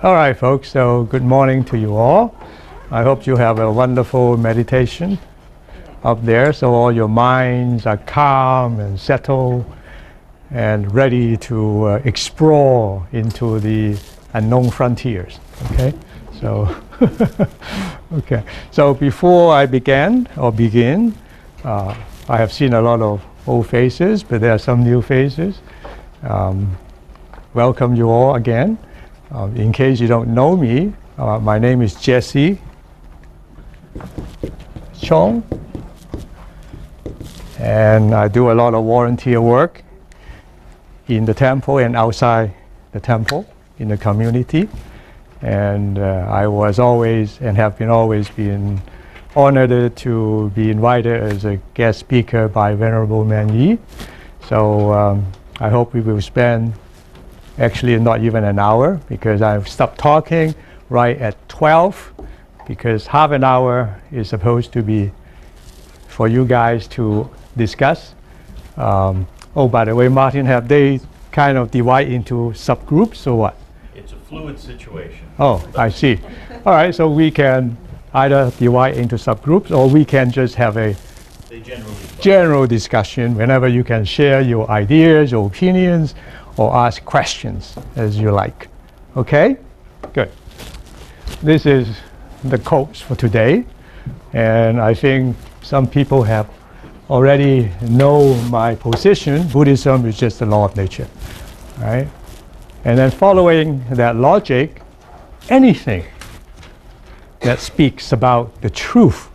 All right, folks, so good morning to you all. I hope you have a wonderful meditation up there, so all your minds are calm and settled and ready to explore into the unknown frontiers. Okay, so okay. So before I begin, I have seen a lot of old faces, but there are some new faces. Welcome you all again. In case you don't know me, my name is Jesse Chong, and I do a lot of volunteer work in the temple and outside the temple in the community. And I was always and have been always been honored to be invited as a guest speaker by Venerable Man Yi. So I hope we will spend actually not even an hour, because I've stopped talking right at 12, because half an hour is supposed to be for you guys to discuss. Oh, by the way, Martin, have they kind of divide into subgroups or what? It's a fluid situation. Oh, I see. All right, so we can either divide into subgroups, or we can just have a general discussion whenever you can share your ideas, your opinions, or ask questions as you like. Okay? Good. This is the quotes for today, and I think some people have already know my position. Buddhism is just the law of nature, right? And then following that logic, anything that speaks about the truth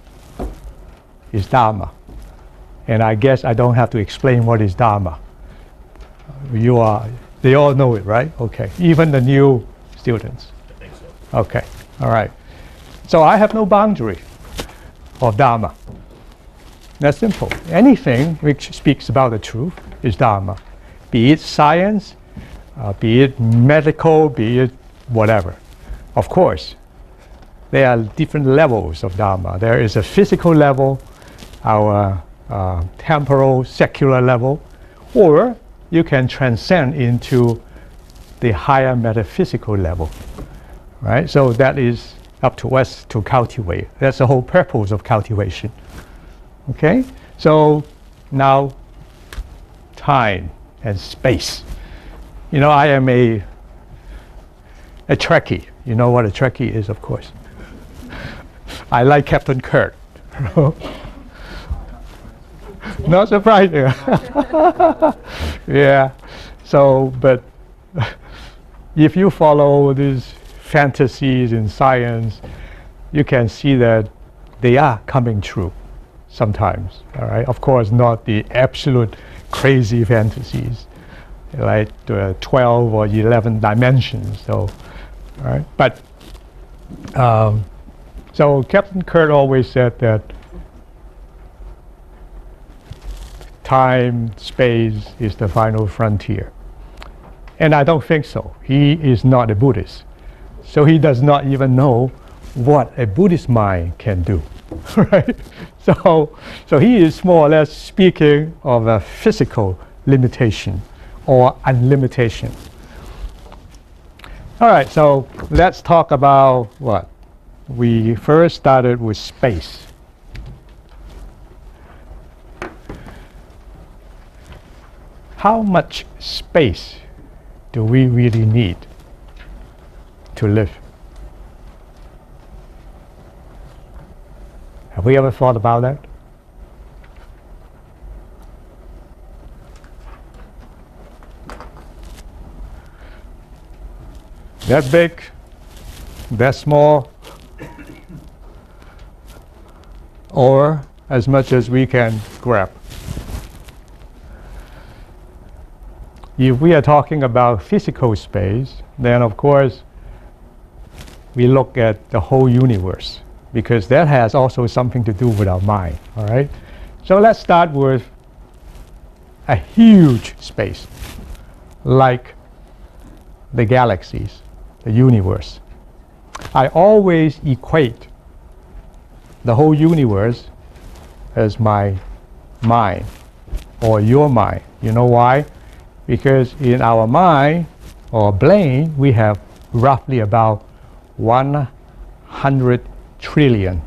is Dharma. And I guess I don't have to explain what is Dharma. They all know it, right? Okay, even the new students. I think so. Okay, all right. So I have no boundary of Dharma. That's simple. Anything which speaks about the truth is Dharma. Be it science, be it medical, be it whatever. Of course, there are different levels of Dharma. There is a physical level, our temporal, secular level, or you can transcend into the higher metaphysical level, right? So that is up to us to cultivate. That's the whole purpose of cultivation. Okay? So now, time and space. You know, I am a Trekkie. You know what a Trekkie is, of course. I like Captain Kirk. Not surprising. Yeah. So, but if you follow these fantasies in science, you can see that they are coming true sometimes. All right. Of course, not the absolute crazy fantasies, like 12 or 11 dimensions. So, all right. But so Captain Kirk always said that time, space is the final frontier. And I don't think so. He is not a Buddhist. So he does not even know what a Buddhist mind can do. Right? So he is more or less speaking of a physical limitation or unlimitation. All right, so let's talk about what? We first started with space. How much space do we really need to live? Have we ever thought about that? That big? That small? Or as much as we can grab? If we are talking about physical space, then of course we look at the whole universe, because that has also something to do with our mind. All right? So let's start with a huge space, like the galaxies, the universe. I always equate the whole universe as my mind or your mind. You know why? Because in our mind or brain, we have roughly about 100 trillion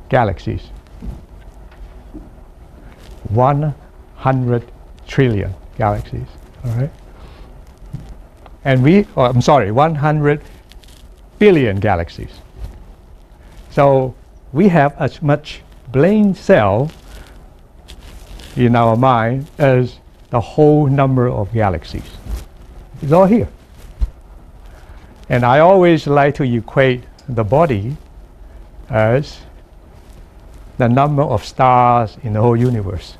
galaxies. 100 trillion galaxies, all right? And 100 billion galaxies. So we have as much brain cell in our mind as the whole number of galaxies. It's all here. And I always like to equate the body as the number of stars in the whole universe.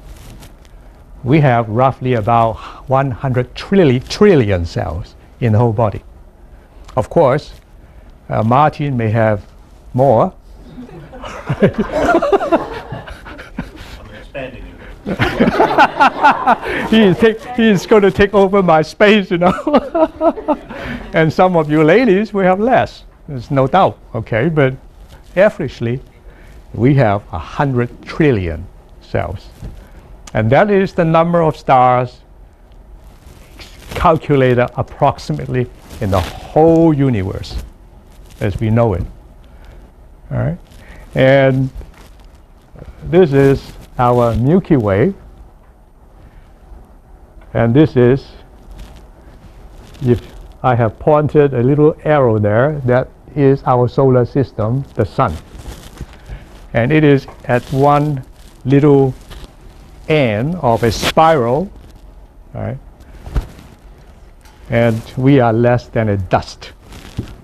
We have roughly about 100 trillion cells in the whole body. Of course, Martin may have more. I'm expanding it. He's going to take over my space, you know. And some of you ladies will have less. There's no doubt, okay? But averagely, we have 100 trillion cells. And that is the number of stars calculated approximately in the whole universe as we know it. All right? And this is our Milky Way. And this is, if I have pointed a little arrow there, that is our solar system, the sun. And it is at one little end of a spiral, right? And we are less than a dust.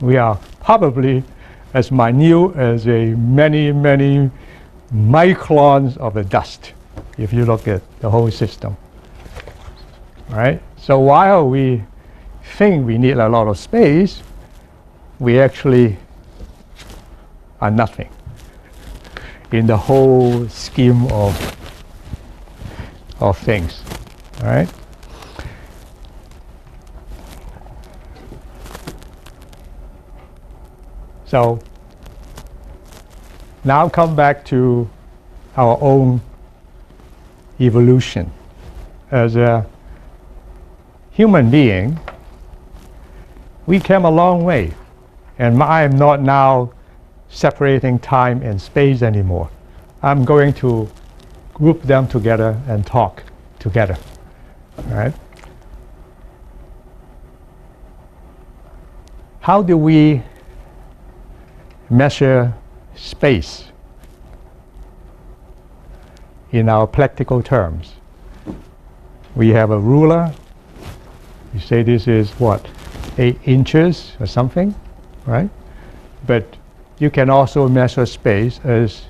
We are probably as minute as a many microns of a dust if you look at the whole system. Right? So while we think we need a lot of space, we actually are nothing in the whole scheme of things. All right? So now come back to our own evolution. As a human being, we came a long way. And I am not now separating time and space anymore. I'm going to group them together and talk together. All right? How do we measure space in our practical terms? We have a ruler. You say this is what, 8 inches or something, right? But you can also measure space as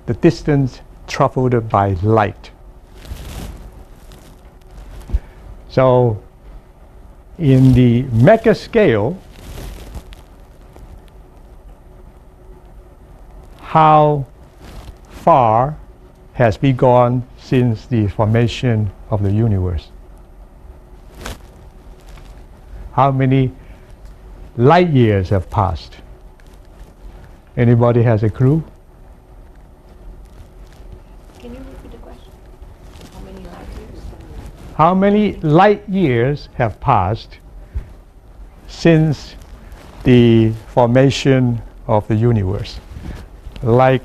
the distance traveled by light. So in the mega scale, how far has we gone since the formation of the universe? How many light years have passed? Anybody has a clue? Can you repeat the question? How many light years? How many light years have passed since the formation of the universe? Like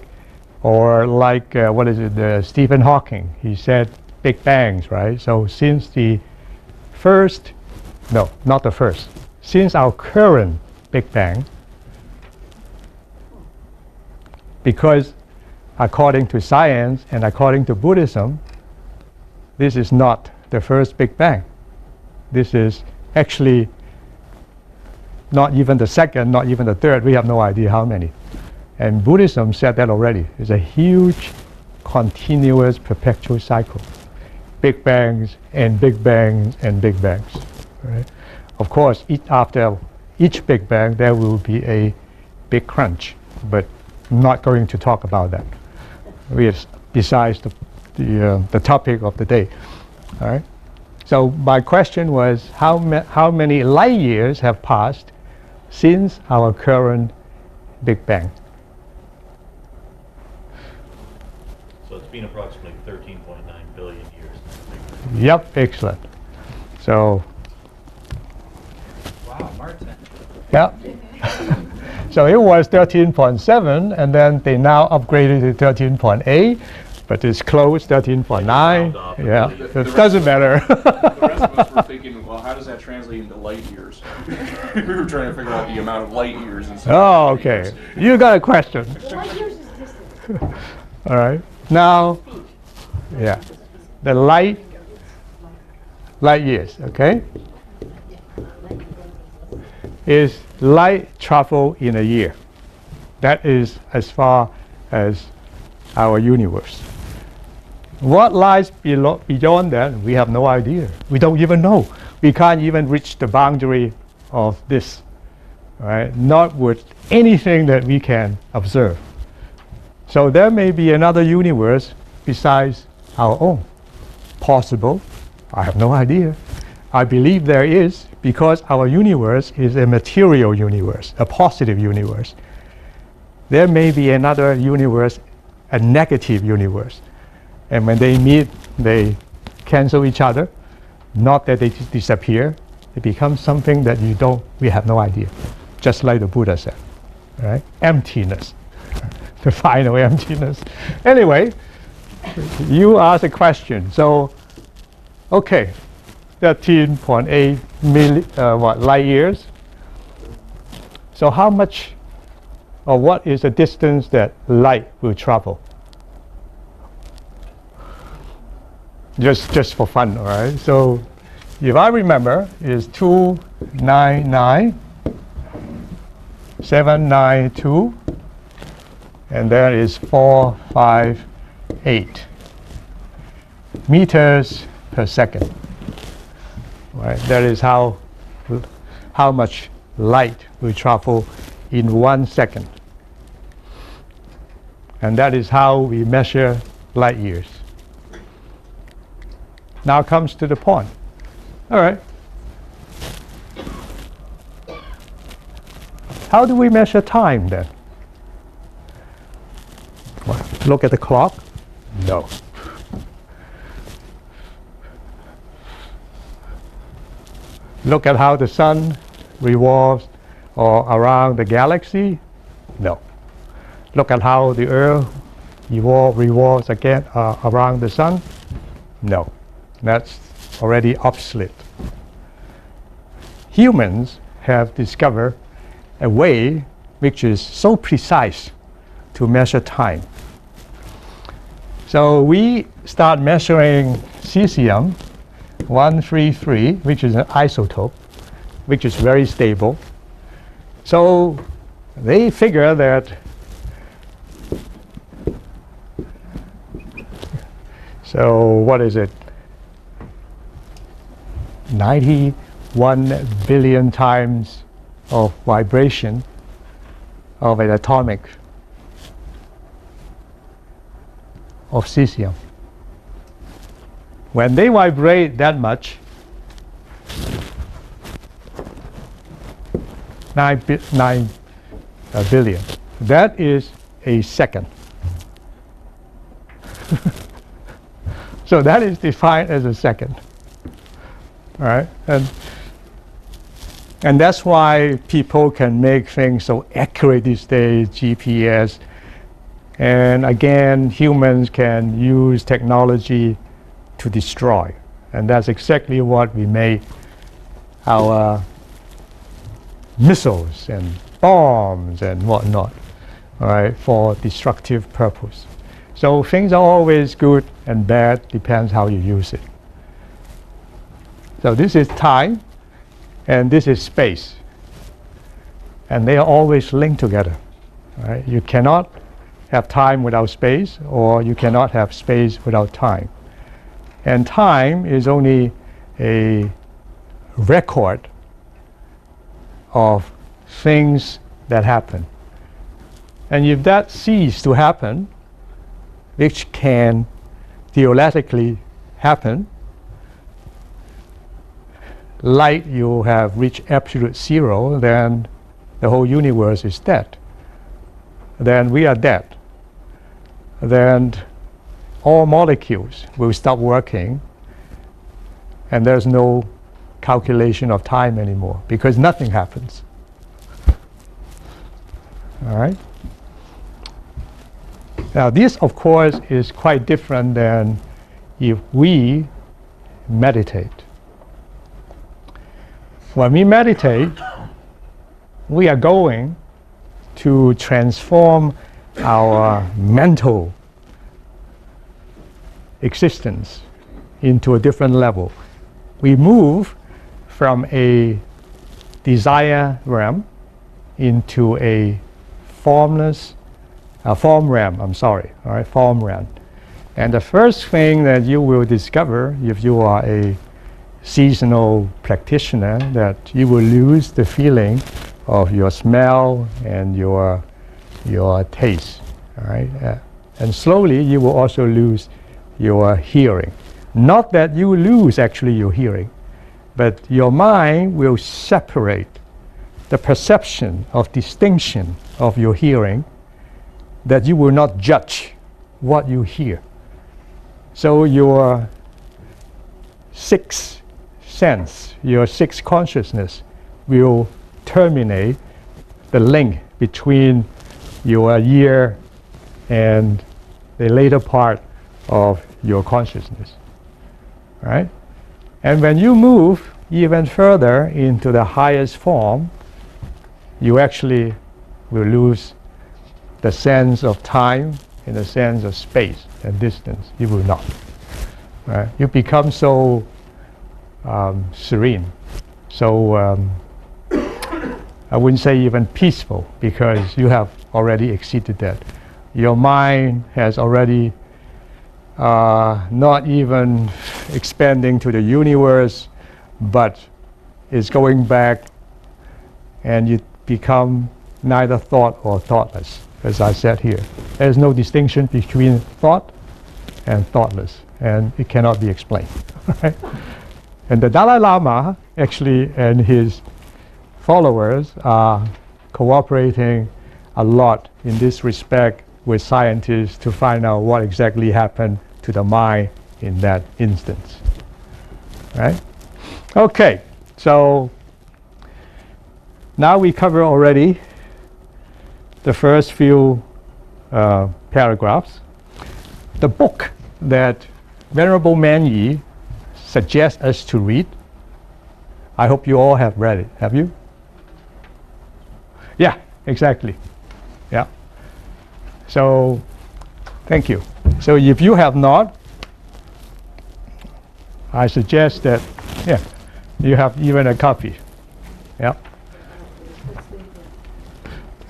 what is it, Stephen Hawking, he said Big Bangs, right? So since the first, no, not the first, since our current Big Bang, because according to science and according to Buddhism, this is not the first Big Bang. This is actually not even the second, not even the third. We have no idea how many. And Buddhism said that already. It's a huge, continuous, perpetual cycle. Big bangs and big bangs and big bangs. Right? Of course, after each big bang, there will be a big crunch. But I'm not going to talk about that. Besides the topic of the day. All right. So my question was, how many light years have passed since our current Big Bang? So it's been approximately 13.9 billion years. Yep, excellent. So, Wow, Martin. yeah. So it was 13.7, and then they now upgraded to 13.8, but it's close 13.9. Yeah, it doesn't matter. The rest of us were thinking, well, how does that translate into light years? We were trying to figure out the amount of light years instead Oh, of okay. years. You got a question. What years is distance? All right. Now, yeah, the light years, okay, is light travel in a year. That is as far as our universe. What lies beyond that, we have no idea. We don't even know. We can't even reach the boundary of this, right? Not with anything that we can observe. So there may be another universe besides our own. Possible. I have no idea. I believe there is, because our universe is a material universe, a positive universe. There may be another universe, a negative universe. And when they meet, they cancel each other. Not that they disappear. It becomes something that we have no idea. Just like the Buddha said, right? Emptiness. The final emptiness. Anyway, you asked a question. So, okay, 13.8 light years. So how much, or what is the distance that light will travel? Just for fun, all right? So if I remember, it's 299,792, and there is 458 meters per second. Right? That is how much light will travel in 1 second. And that is how we measure light years. Now comes to the point. All right. How do we measure time then? What? Look at the clock? No. Look at how the sun revolves or around the galaxy? No. Look at how the earth revolves again around the sun? No. That's already obsolete. Humans have discovered a way which is so precise to measure time. So we start measuring cesium 133, which is an isotope, which is very stable. So they figure that what is it? 91 billion times of vibration of an atomic of cesium. When they vibrate that much, 9 billion, that is a second. So that is defined as a second. All right, and that's why people can make things so accurate these days, GPS. And again, humans can use technology to destroy. And that's exactly what we made our missiles and bombs and whatnot, all right, for destructive purpose. So things are always good and bad, depends how you use it. So this is time, and this is space. And they are always linked together. Right? You cannot have time without space, or you cannot have space without time. And time is only a record of things that happen. And if that ceases to happen, which can theoretically happen, light you have reached absolute zero, then the whole universe is dead. Then we are dead. Then all molecules will stop working, and there's no calculation of time anymore because nothing happens. All right? Now, this, of course, is quite different than if we meditate. When we meditate, we are going to transform our mental existence into a different level. We move from a desire realm into a formless, form realm, all right, form realm. And the first thing that you will discover if you are a seasonal practitioner, that you will lose the feeling of your smell and your taste, all right? And slowly you will also lose your hearing. Not that you lose actually your hearing, but your mind will separate the perception of distinction of your hearing, that you will not judge what you hear. So your sixth sense, your sixth consciousness will terminate the link between your ear and the later part of your consciousness, right? And when you move even further into the highest form, you actually will lose the sense of time and the sense of space and distance. You will not. Right? You become so serene, so I wouldn't say even peaceful, because you have already exceeded that. Your mind has already not even expanding to the universe, but is going back, and you become neither thought or thoughtless, as I said here. There's no distinction between thought and thoughtless, and it cannot be explained. Right? And the Dalai Lama actually and his followers are cooperating a lot in this respect with scientists to find out what exactly happened to the mind in that instance. Right? Okay, so now we cover already the first few paragraphs. The book that Venerable Man Yi suggests us to read, I hope you all have read it. Have you? Yeah, exactly. Yeah. So, thank you. So if you have not, I suggest that, yeah, you have even a copy. Yeah.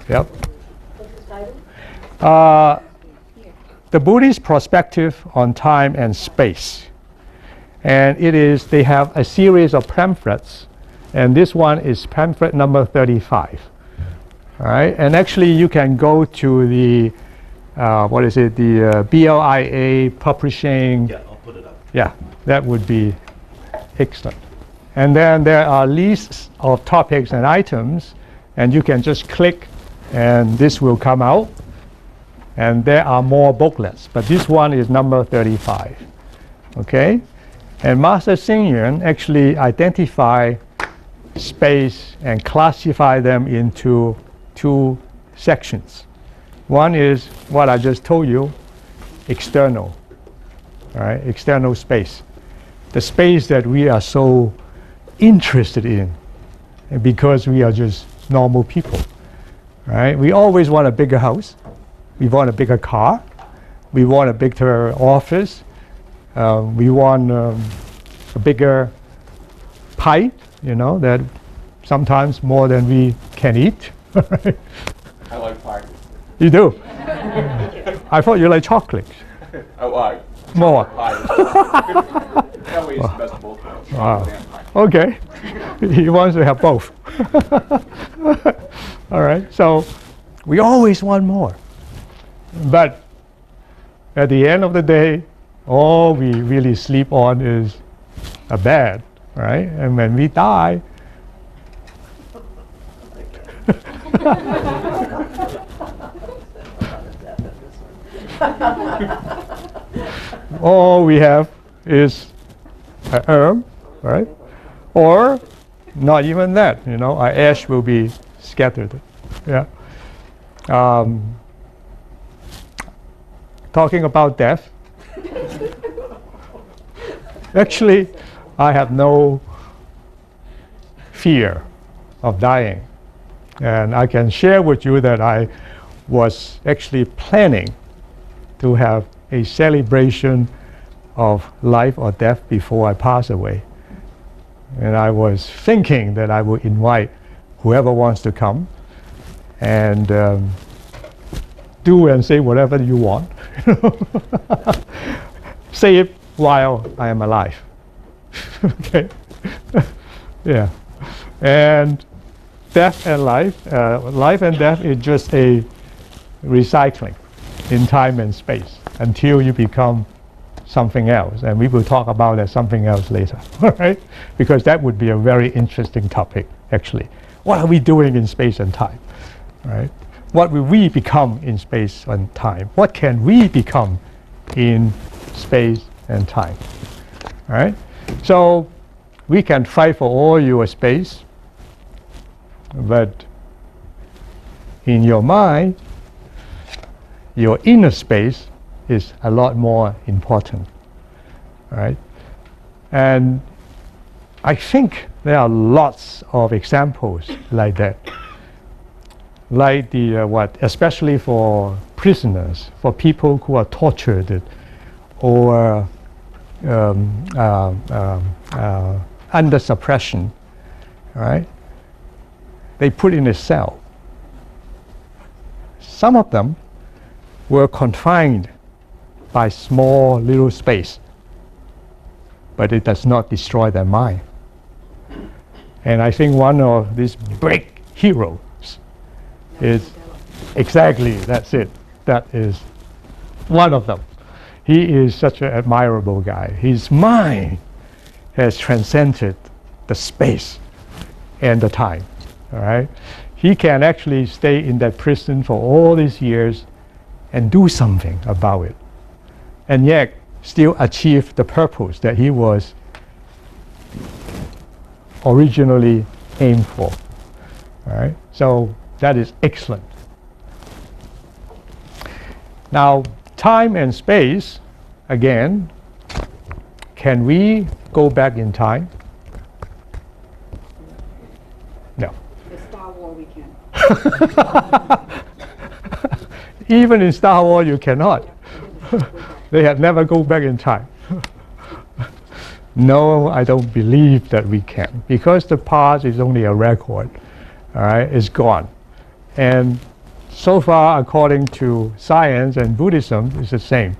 Yep. The Buddhist perspective on time and space. And they have a series of pamphlets, and this one is pamphlet number 35. All right, and actually you can go to the, the BLIA publishing. Yeah, I'll put it up. Yeah, that would be excellent. And then there are lists of topics and items, and you can just click and this will come out. And there are more booklets, but this one is number 35. Okay? And Master Xing actually identify space and classify them into two sections. One is what I just told you, external, all right? External space. The space that we are so interested in, because we are just normal people, right? We always want a bigger house. We want a bigger car. We want a bigger office. We want a bigger pie, that sometimes more than we can eat. I like pie. You do? I thought you like chocolate. Oh, I More. pie. That way it's the best of both worlds. Wow. Chocolate and pie. Okay. He wants to have both. All right. So we always want more. But at the end of the day, all we really sleep on is a bed, right? And when we die, all we have is an herb, right? Or not even that, our ash will be scattered. Yeah. Talking about death, actually, I have no fear of dying. And I can share with you that I was actually planning to have a celebration of life or death before I pass away. And I was thinking that I would invite whoever wants to come and do and say whatever you want. Say it while I am alive. Okay. Yeah. And death and life, life and death is just a recycling in time and space until you become something else. And we will talk about that something else later, all right? Because that would be a very interesting topic, actually. What are we doing in space and time, right? What will we become in space and time? What can we become in space and time, all right? So we can fight for all your space, but in your mind, your inner space is a lot more important, right? And I think there are lots of examples like that, like especially for prisoners, for people who are tortured or under suppression, right? They put in a cell. Some of them were confined by small little space, but it does not destroy their mind. And I think one of these big heroes is exactly, that's it. That is one of them. He is such an admirable guy. His mind has transcended the space and the time, all right? He can actually stay in that prison for all these years and do something about it, and yet still achieve the purpose that he was originally aimed for. All right? So that is excellent. Now, time and space, again, can we go back in time? No. The Star Wars we can. Even in Star Wars, you cannot. They had never go back in time. No, I don't believe that we can, because the past is only a record. All right, it's gone. And so far, according to science and Buddhism, it's the same.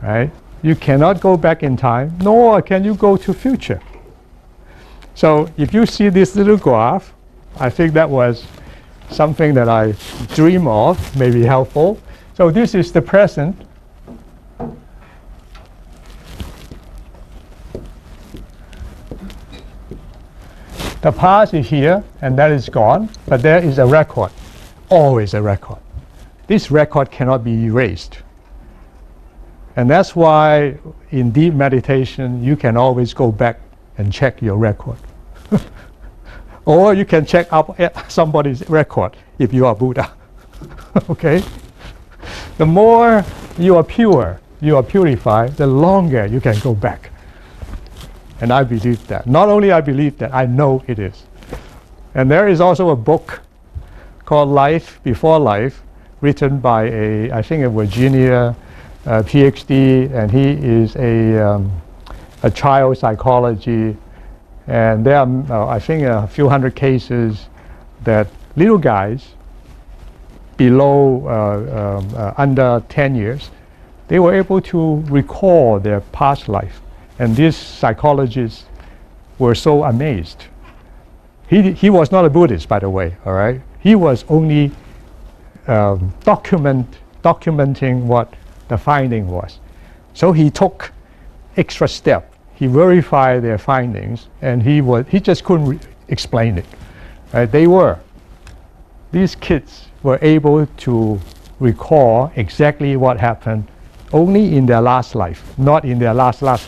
Right? You cannot go back in time, nor can you go to future. So if you see this little graph, I think that was something that I dream of, may be helpful. So this is the present. The past is here, and that is gone, but there is a record, always a record. This record cannot be erased. And that's why in deep meditation, you can always go back and check your record. Or you can check up somebody's record if you are Buddha. Okay? The more you are pure, you are purified, the longer you can go back. And I believe that. Not only I believe that, I know it is. And there is also a book called Life Before Life, written by I think a Virginia PhD, and he is a child psychology. And there are, I think, a few hundred cases that little guys below, under 10 years, they were able to recall their past life. And these psychologists were so amazed. He was not a Buddhist, by the way, all right? He was only documenting what the finding was. So he took extra step. He verified their findings, and he just couldn't explain it. Right? These kids were able to recall exactly what happened only in their last life, not in their last life,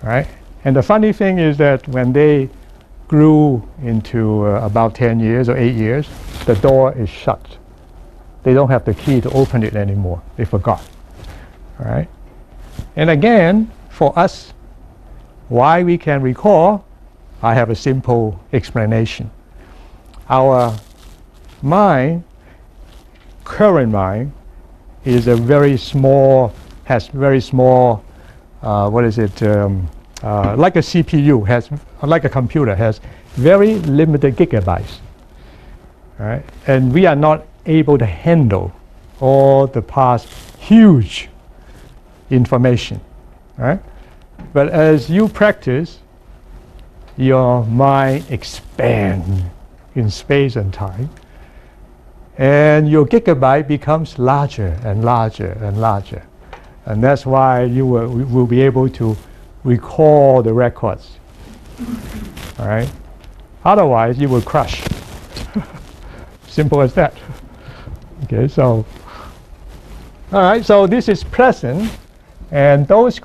right? And the funny thing is that when they grew into about 10 years or 8 years, the door is shut. They don't have the key to open it anymore. They forgot, all right? And again, for us, why we can recall, I have a simple explanation. Our mind, current mind, is a very small, has very small, like a CPU, has, like a computer, has very limited gigabytes, right? And we are not able to handle all the past huge information, right? But as you practice, your mind expands in space and time, and your gigabyte becomes larger and larger and larger. And that's why you will be able to recall the records, all right? Otherwise, you will crush. Simple as that. Okay, so, all right, so this is present, and those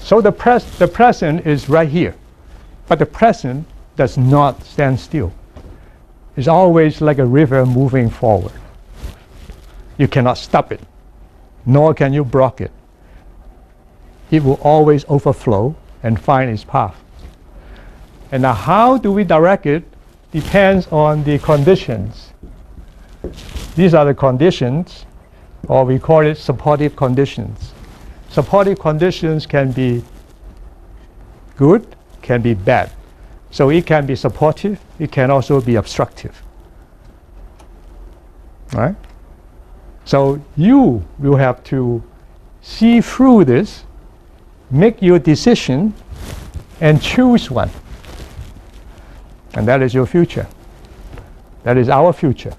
so the present is right here, but the present does not stand still. It's always like a river moving forward. You cannot stop it, nor can you block it. It will always overflow and find its path. And now how do we direct it depends on the conditions. These are the conditions, or we call it supportive conditions. Supportive conditions can be good, can be bad. So it can be supportive, it can also be obstructive. Right? So you will have to see through this, make your decision, and choose one. And that is your future. That is our future.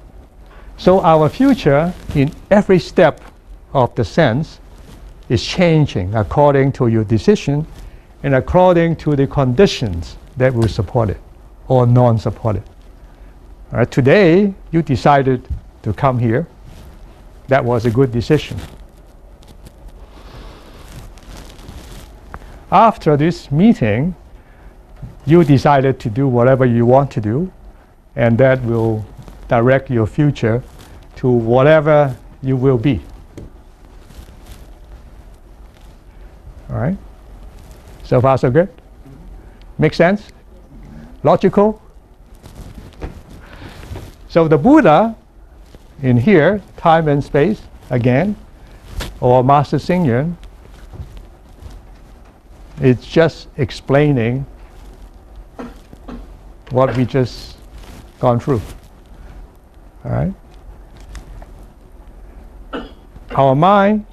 So our future in every step of the sense is changing according to your decision and according to the conditions that will support it or non-support it. All right, today, you decided to come here. That was a good decision. After this meeting, you decided to do whatever you want to do, and that will direct your future to whatever you will be. All right? So far, so good? Make sense? Logical? So the Buddha, in here, time and space, again, or Master Xing Yun, it's just explaining what we just gone through. All right? Our mind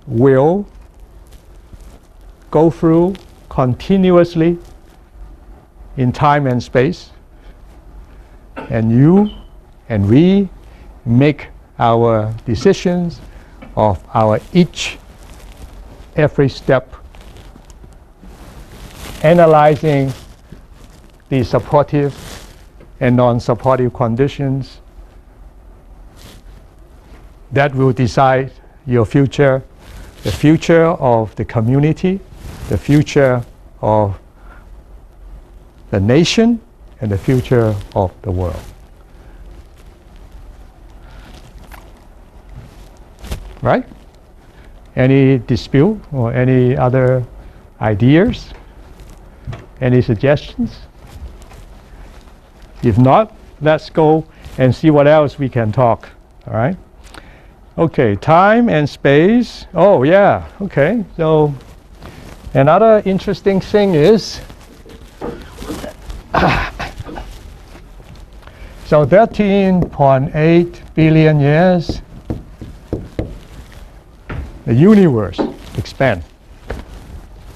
will go through continuously in time and space, and you and we make our decisions of our every step, analyzing the supportive and non-supportive conditions that will decide your future, the future of the community, the future of the nation, and the future of the world. Right? Any dispute or any other ideas? Any suggestions? If not, let's go and see what else we can talk. All right? Okay, time and space. Oh, yeah. Okay, so another interesting thing is, so 13.8 billion years, the universe expands.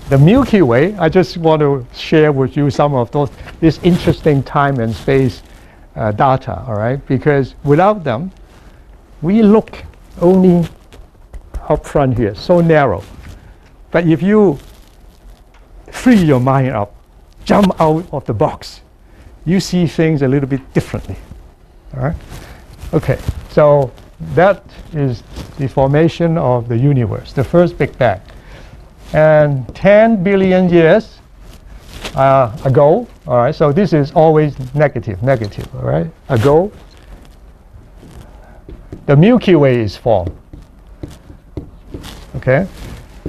The Milky Way, I just want to share with you some of this interesting time and space data, all right? Because without them, we look only up front here, so narrow. But if you free your mind up, jump out of the box, you see things a little bit differently. All right. Okay. So that is the formation of the universe, the first Big Bang. And 10 billion years ago, all right, so this is always negative, all right, ago, the Milky Way is formed. Okay.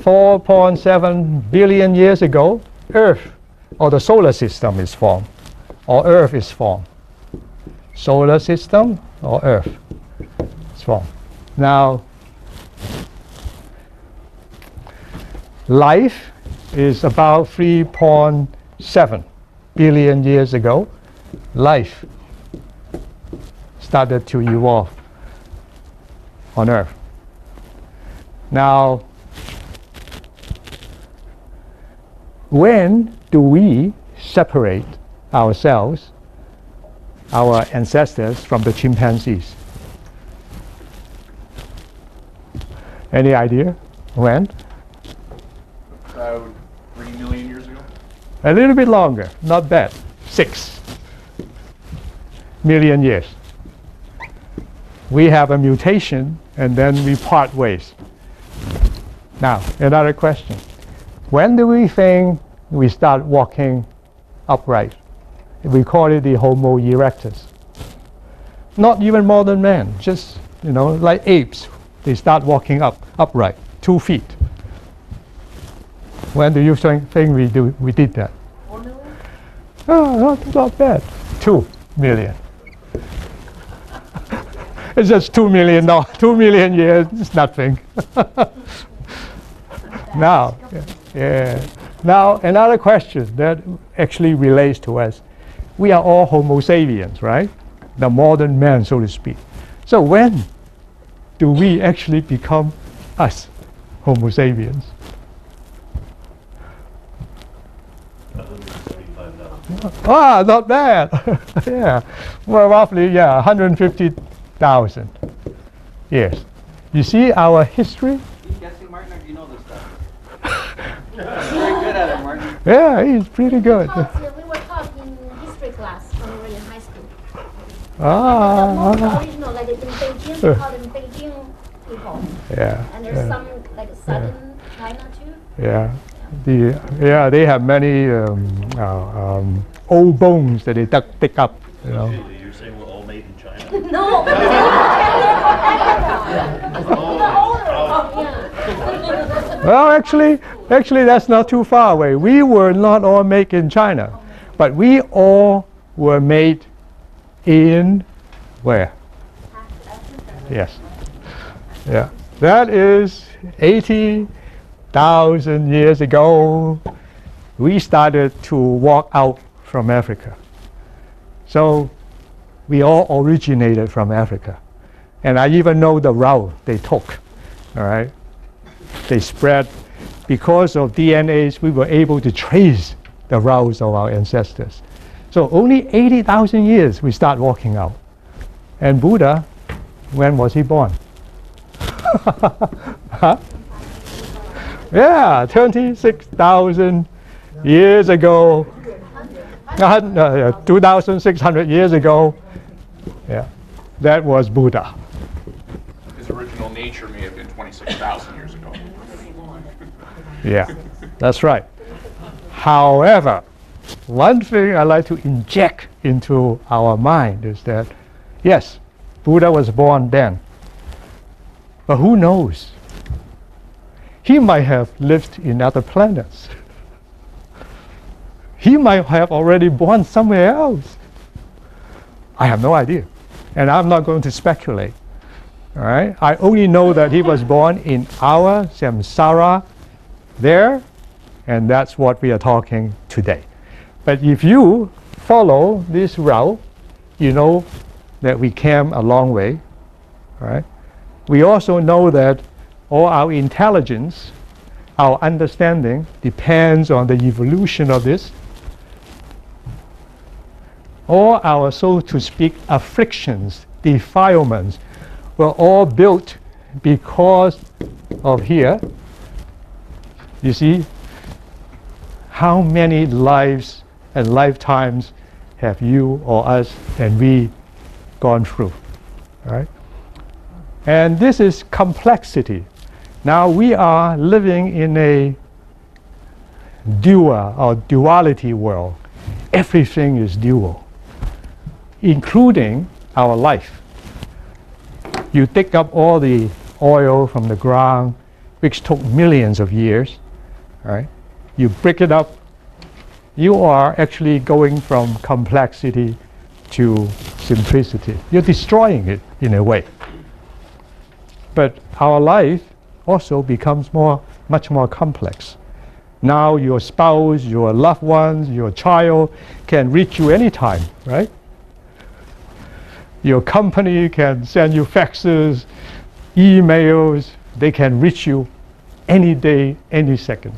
4.7 billion years ago, Earth, or the solar system is formed, or Earth is formed. Solar system or Earth is formed. Now, life is about 3.7 billion years ago. Life started to evolve on Earth. Now, when do we separate ourselves, our ancestors, from the chimpanzees? Any idea when? About 3 million years ago. A little bit longer, not bad. 6 million years. We have a mutation and then we part ways. Now, another question. When do we think we start walking upright? We call it the Homo erectus. Not even modern man, just, like apes. They start walking upright, 2 feet. When do you think we did that? 4 million? Oh, not bad. 2 million. It's just 2 million. No, 2 million years. It's nothing. Now, Now, another question that actually relates to us. We are all Homo sapiens, right? The modern man, so to speak. So when do we actually become us, Homo sapiens? 175,000. Not bad. Yeah. Well, roughly, 150,000 years. You see our history? You guessing, Martin, or do you know this stuff? Very good at it, Martin. Yeah, he's pretty good. We were taught in history class when we were in high school. The most original, like in Beijing, we call them Beijing people. Yeah. And there's some like southern China too. Yeah. They have many old bones that they dig up. You're saying we're all made in China? No. Well, actually, that's not too far away. We were not all made in China, but we all were made in where? Yes. Yeah. That is 80,000 years ago. We started to walk out from Africa. So we all originated from Africa. And I even know the route they took. All right. They spread. Because of DNAs, we were able to trace the routes of our ancestors. So only 80,000 years we start walking out. And Buddha, when was he born? Huh? Yeah, 26,000 years ago. 2,600 years ago. Yeah, that was Buddha. His original nature may have been 26,000 years ago. Yeah, that's right. However, one thing I like to inject into our mind is that, yes, Buddha was born then. But who knows? He might have lived in other planets. He might have already born somewhere else. I have no idea. And I'm not going to speculate. All right? I only know that he was born in our samsara there, and that's what we are talking today. But if you follow this route, you know that we came a long way. All right? We also know that all our intelligence, our understanding depends on the evolution of this. All our, so to speak, afflictions, defilements were all built because of here. You see, how many lives and lifetimes have you or us and we gone through, right? And this is complexity. Now we are living in a dual or duality world. Everything is dual, including our life. You dig up all the oil from the ground, which took millions of years, right? You break it up, you are actually going from complexity to simplicity. You're destroying it in a way. But our life also becomes much more complex. Now your spouse, your loved ones, your child can reach you anytime, right? Your company can send you faxes, emails. They can reach you any day, any second.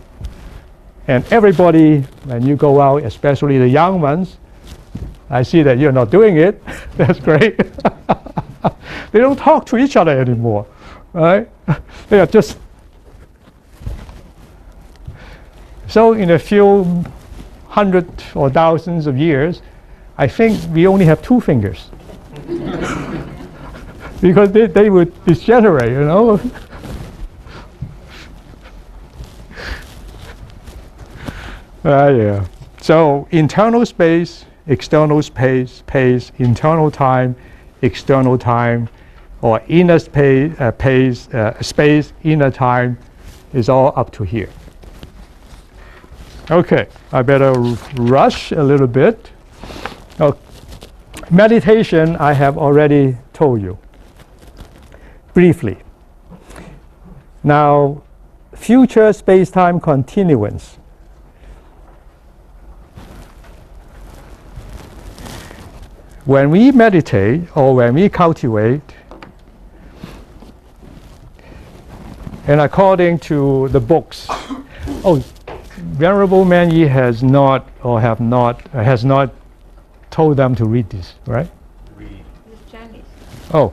And everybody, when you go out, especially the young ones, I see that you're not doing it. That's great. They don't talk to each other anymore, right? They are just... So in a few hundred or thousands of years, I think we only have 2 fingers. Because they would degenerate, you know. Yeah. So internal space, external space, internal time, external time, or inner space, space, inner time is all up to here. Okay, I better rush a little bit. Oh, meditation, I have already told you briefly. Now, future space-time continuance. When we meditate or when we cultivate, and according to the books, Venerable Manyi has not told them to read this, right? Read. It's Chinese. Oh,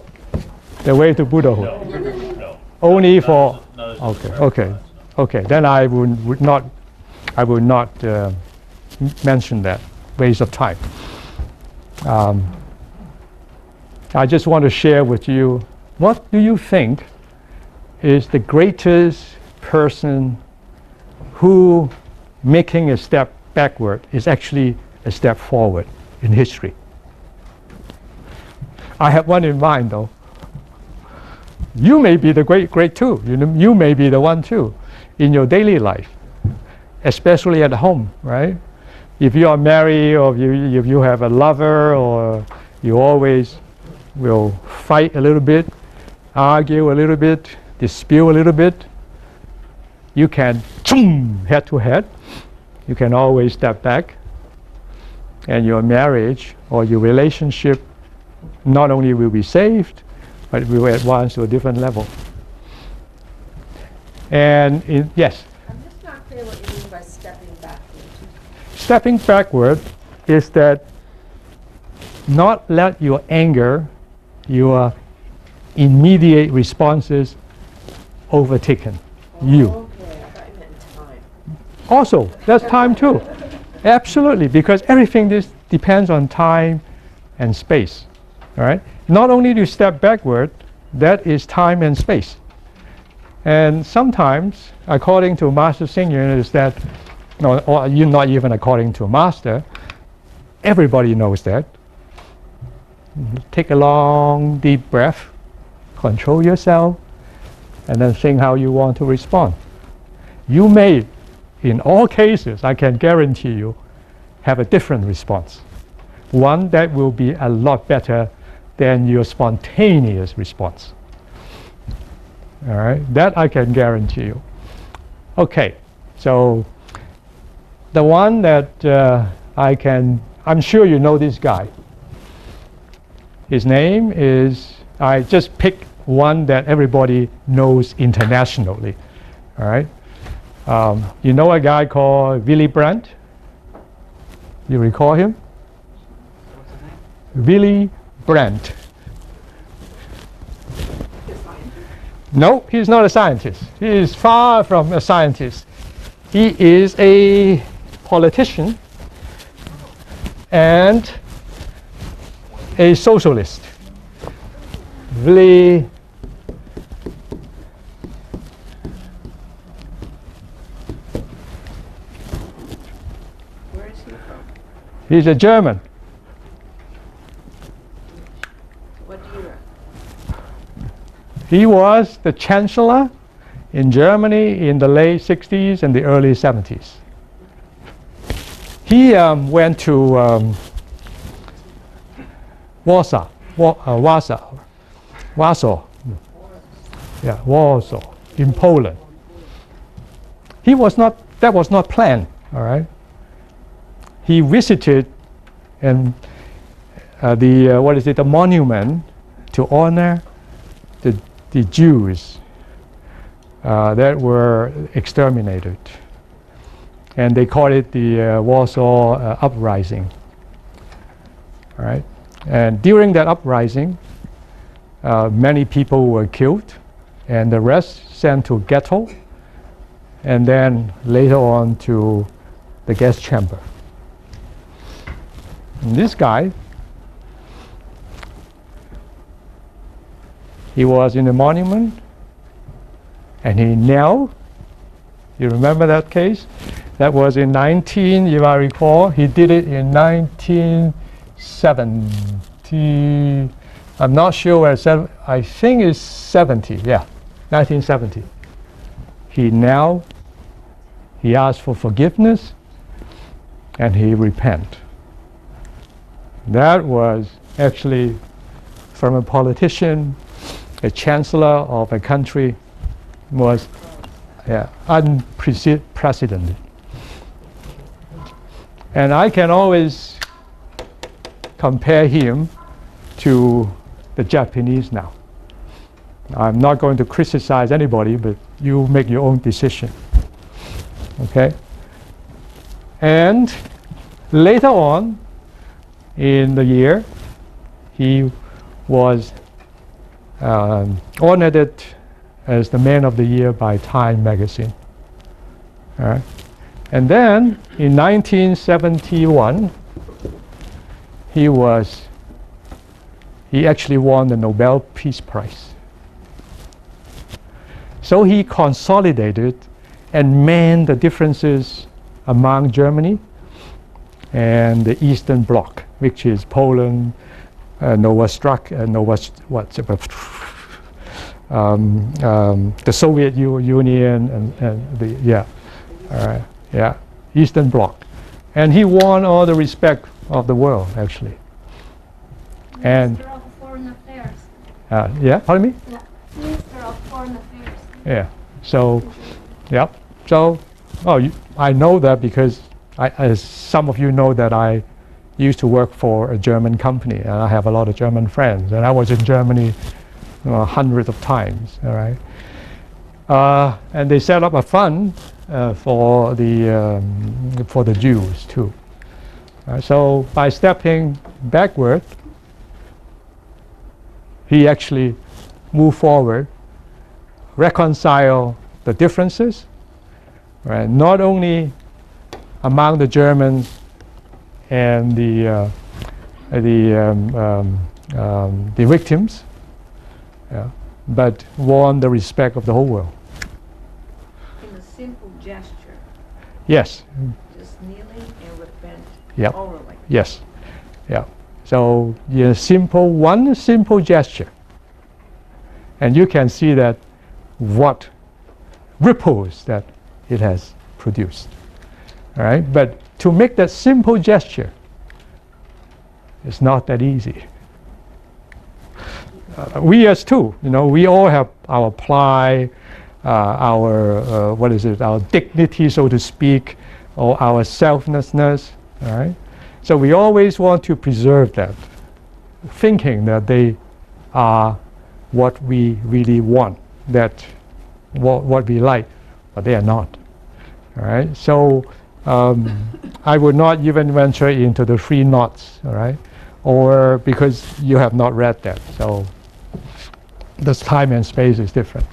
the way to Buddhahood. No. Only for Okay. okay. Then I would not mention that. Waste of time. I just want to share with you, what do you think is the greatest person who making a step backward is actually a step forward in history? I have one in mind though. You may be the great too. You may be the one too in your daily life, especially at home, right? If you are married or if you have a lover, or you always will fight a little bit, argue a little bit, dispute a little bit, you can head to head. You can always step back, and your marriage or your relationship not only will be saved, but it will advance to a different level. And yes? I'm just not clear what you mean by stepping backwards. Stepping backward is that not let your anger, your immediate responses overtaken you. Okay, I thought you meant time. Also, that's time too. Absolutely, because everything depends on time and space. All right? Not only do you step backward, that is time and space. And sometimes, according to Master Xing is that, no, or you're not even according to a master, everybody knows that. Take a long, deep breath, control yourself, and then think how you want to respond. You may, in all cases, I can guarantee you, have a different response. One that will be a lot better than your spontaneous response. All right, that I can guarantee you. Okay, so the one that I'm sure you know this guy. His name is, I just picked one that everybody knows internationally. All right, you know a guy called Willy Brandt? You recall him? What's his name? Willy Brandt. No, he's not a scientist. He is far from a scientist. He is a politician and a socialist. really Where is he from? he's a German. What year? He was the chancellor in Germany in the late 60s and the early 70s. He went to Warsaw, in Poland. That was not planned, all right? He visited and the monument to honor the Jews that were exterminated. And they call it the Warsaw Uprising. All right? And during that uprising, many people were killed, and the rest sent to ghetto, and then later on to the gas chamber. And this guy, he was in the monument, and he knelt. You remember that case? That was in if I recall, he did it in 1970. I'm not sure where I think it's 70, yeah, 1970. He knelt, he asked for forgiveness, and he repented. That was actually from a politician, a chancellor of a country, was unprecedented. And I can always compare him to the Japanese now. I'm not going to criticize anybody, but you make your own decision. Okay? And later on in the year, he was honored as the Man of the Year by Time magazine. All right? And then in 1971, he actually won the Nobel Peace Prize. So he consolidated and manned the differences among Germany and the Eastern Bloc, which is Poland, the Soviet Union, and the Eastern Bloc, and he won all the respect of the world actually. And Minister of Foreign Affairs. pardon me. Yeah. Minister of Foreign Affairs. Yeah. So, yeah. So, I know that because as some of you know that I used to work for a German company, and I have a lot of German friends, and I was in Germany hundreds of times. All right. And they set up a fund for the Jews too. So by stepping backward, he actually moved forward, reconcile the differences, right? Not only among the Germans and the victims, but won the respect of the whole world. In a simple gesture, Yes. just kneeling and repent. Yep. Orally. Yes. Yeah. So one simple gesture, and you can see that what ripples that it has produced. All right. But to make that simple gesture, it's not that easy. We as too, we all have our pride, our dignity, so to speak, or our selflessness, all right? So we always want to preserve that, thinking that they are what we really want, that what we like, but they are not, all right? So I would not even venture into the three knots, all right? Or because you have not read that, so this time and space is different.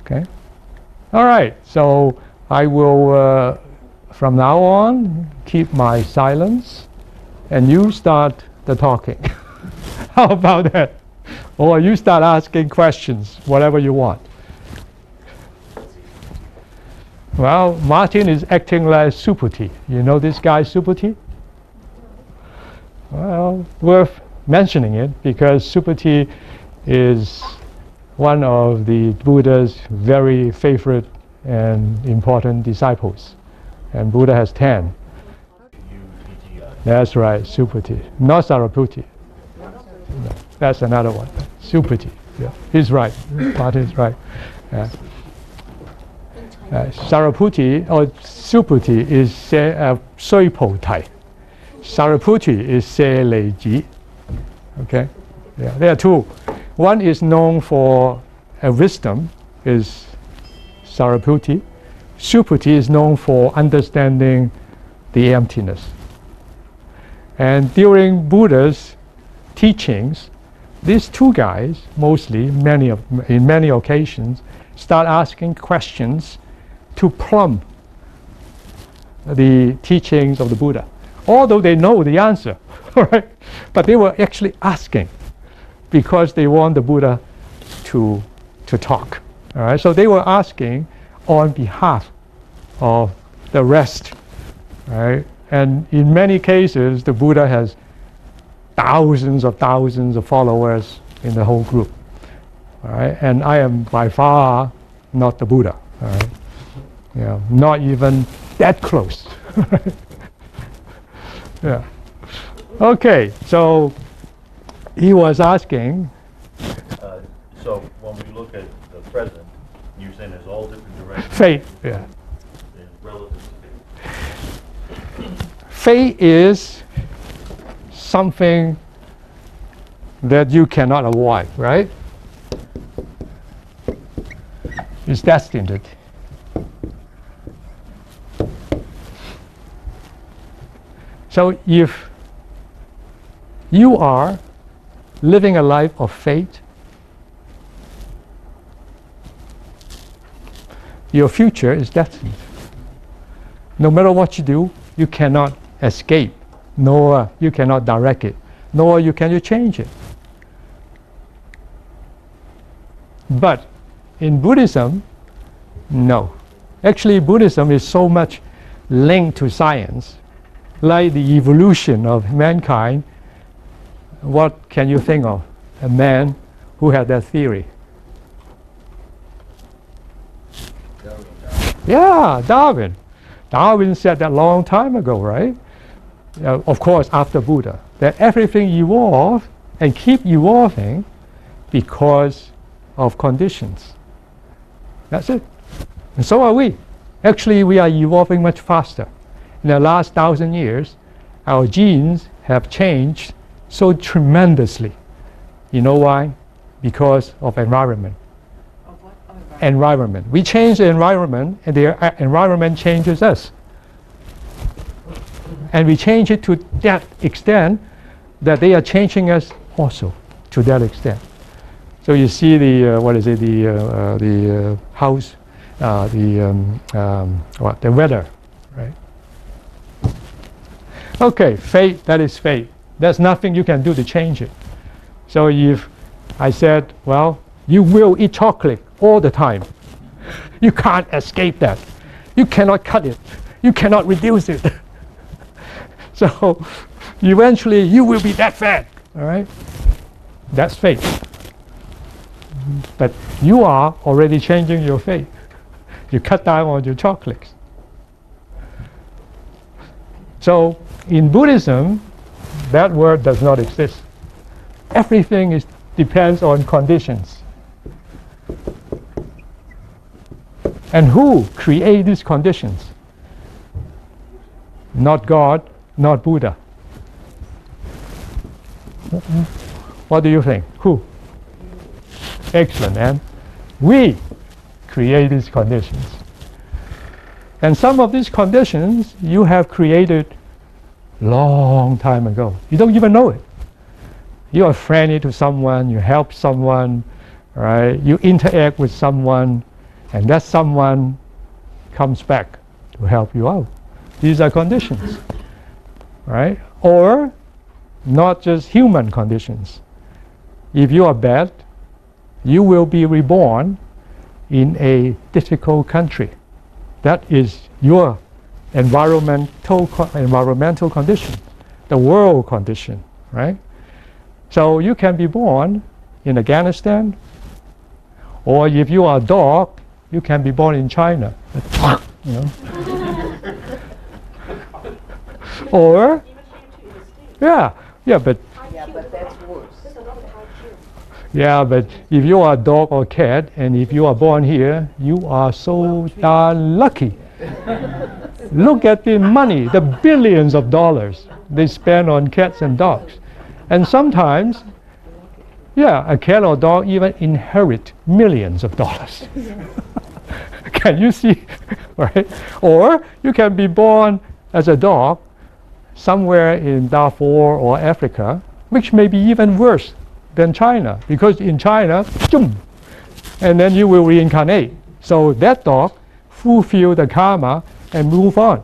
Okay? All right, so I will, from now on, keep my silence, and you start the talking. How about that? Or you start asking questions, whatever you want. Well, Martin is acting like Subhuti. You know this guy Subhuti? Well, worth mentioning it because Subhuti is one of the Buddha's very favorite and important disciples. And Buddha has 10. That's right, Subhuti. Not Sariputta. No, that's another one. Subhuti. Yeah, he's right. Martin is right. Yeah. Sariputta or Subhuti is Sui Po Tai. Sariputta is Se Lei Ji. Okay? Yeah, there are two. One is known for wisdom, is Sariputta. Subhuti is known for understanding the emptiness. And during Buddha's teachings, these two guys, mostly, in many occasions, start asking questions to plumb the teachings of the Buddha. Although they know the answer, right? But they were actually asking because they want the Buddha to talk. All right? So they were asking on behalf of the rest, right? And in many cases, the Buddha has thousands of followers in the whole group. All right? And I am by far not the Buddha. All right? Yeah, not even that close. Yeah. Okay, so he was asking. So when we look at the present, you're saying there's all different directions. Fate, yeah. Relative to fate. Fate is something that you cannot avoid, right? It's destined. So if you are living a life of fate, your future is destined. No matter what you do, you cannot escape, nor you cannot direct it, nor can you change it. But in Buddhism, no. Actually, Buddhism is so much linked to science. Like the evolution of mankind, what can you think of? A man who had that theory. Yeah, Darwin. Darwin said that long time ago, right? Of course, after Buddha, that everything evolved and keep evolving because of conditions. That's it. And so are we. Actually, we are evolving much faster. In the last 1,000 years, our genes have changed so tremendously. You know why? Because of environment. Of what? Of Environment. We change the environment, and the environment changes us. And we change it to that extent that they are changing us also to that extent. So you see the house, the weather, right? Okay, fate, that is fate. There's nothing you can do to change it. So if I said, well, you will eat chocolate all the time, you can't escape that. You cannot cut it. You cannot reduce it. So eventually you will be that fat, all right? That's fate. But you are already changing your fate. You cut down on your chocolates. So in Buddhism, that word does not exist. Everything depends on conditions. And who create these conditions? Not God, not Buddha. What do you think? Who? Excellent, and we create these conditions. And some of these conditions you have created long time ago. You don't even know it. You are friendly to someone, you help someone, right? You interact with someone, and that someone comes back to help you out. These are conditions, right? Or not just human conditions. if you are bad, you will be reborn in a difficult country. That is your environmental condition, the world condition, right? So you can be born in Afghanistan, or if you are a dog, you can be born in China. You know? Or, yeah, but Yeah, but that's worse. yeah, but if you are a dog or cat, and if you are born here, you are so darn lucky. Look at the money, the billions of dollars they spend on cats and dogs. And sometimes, yeah, a cat or dog even inherit millions of dollars. Can you see? Right? Or you can be born as a dog somewhere in Darfur or Africa, which may be even worse than China, because in China, boom, and then you will reincarnate. So that dog fulfill the karma and move on,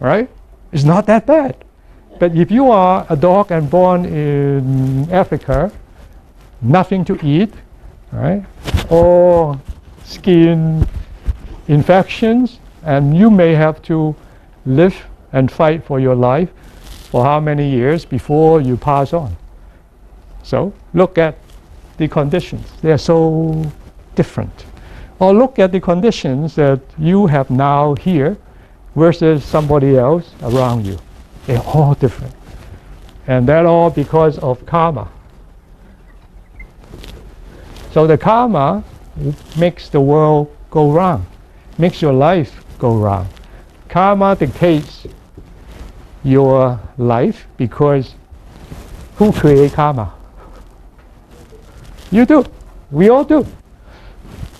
right? It's not that bad. But if you are a dog and born in Africa, nothing to eat, right? Or skin infections, and you may have to live and fight for your life for how many years before you pass on. So look at the conditions. They are so different. Or look at the conditions that you have now here versus somebody else around you. They're all different. And that all because of karma. So the karma makes the world go round, makes your life go round. Karma dictates your life because who creates karma? You do. We all do.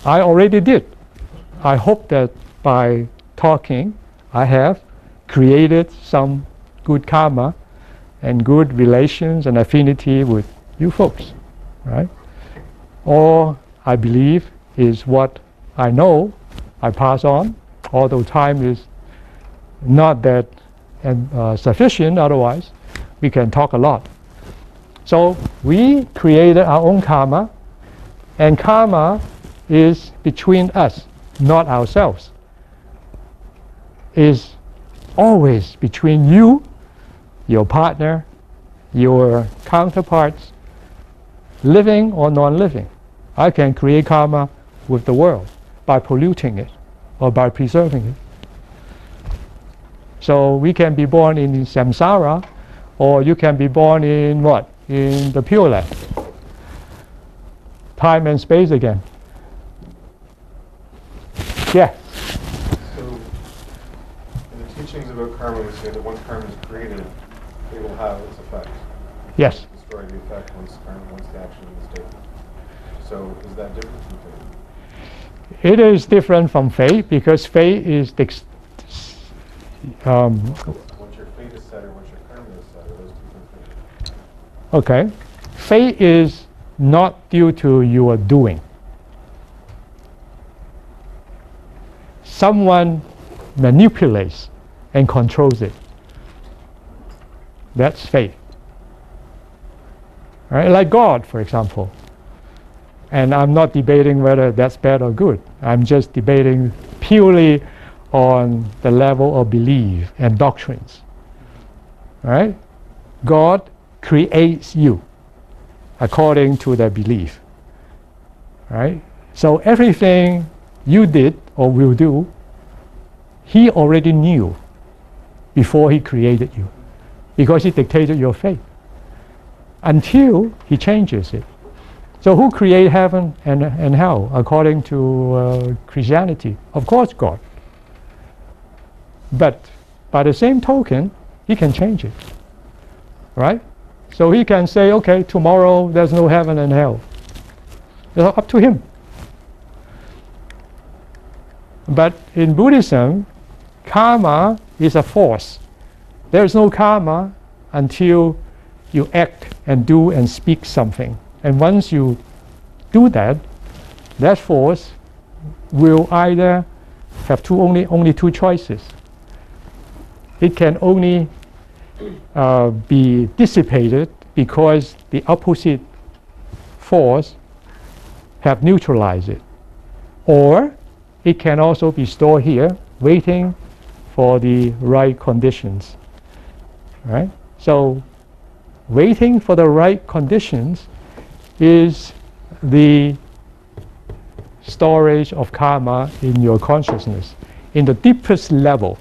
I already did. I hope that by talking, I have created some good karma and good relations and affinity with you folks, right? All I believe is what I know, I pass on, although time is not that sufficient, otherwise we can talk a lot. So we created our own karma, and karma is between us, not ourselves. Is always between you, your partner, your counterparts, living or non-living. I can create karma with the world by polluting it or by preserving it. So we can be born in samsara, or you can be born in what? In the Pure Land. Time and space again. Yeah. So, in the teachings about karma, we say that once karma is created, it will have its effect. Yes. Destroy the effect once the action is taken. So, is that different from fate? It is different from fate because fate is Once your fate is set or once your karma is set, are those different things? okay. Fate is not due to your doing. Someone manipulates and controls it. That's fate. Right? Like God, for example. And I'm not debating whether that's bad or good. I'm just debating purely on the level of belief and doctrines. Right? God creates you according to their belief. Right? So everything you did or will do, He already knew before He created you, because He dictated your fate until He changes it. So who created heaven and hell according to Christianity? Of course, God. But by the same token, He can change it. Right? So He can say, okay, tomorrow there's no heaven and hell. It's up to Him. But in Buddhism, karma is a force. There is no karma until you act and do and speak something. And once you do that, that force will either have only two choices. It can only be dissipated because the opposite force have neutralized it. Or it can also be stored here, waiting for the right conditions. Right? So waiting for the right conditions is the storage of karma in your consciousness, in the deepest level,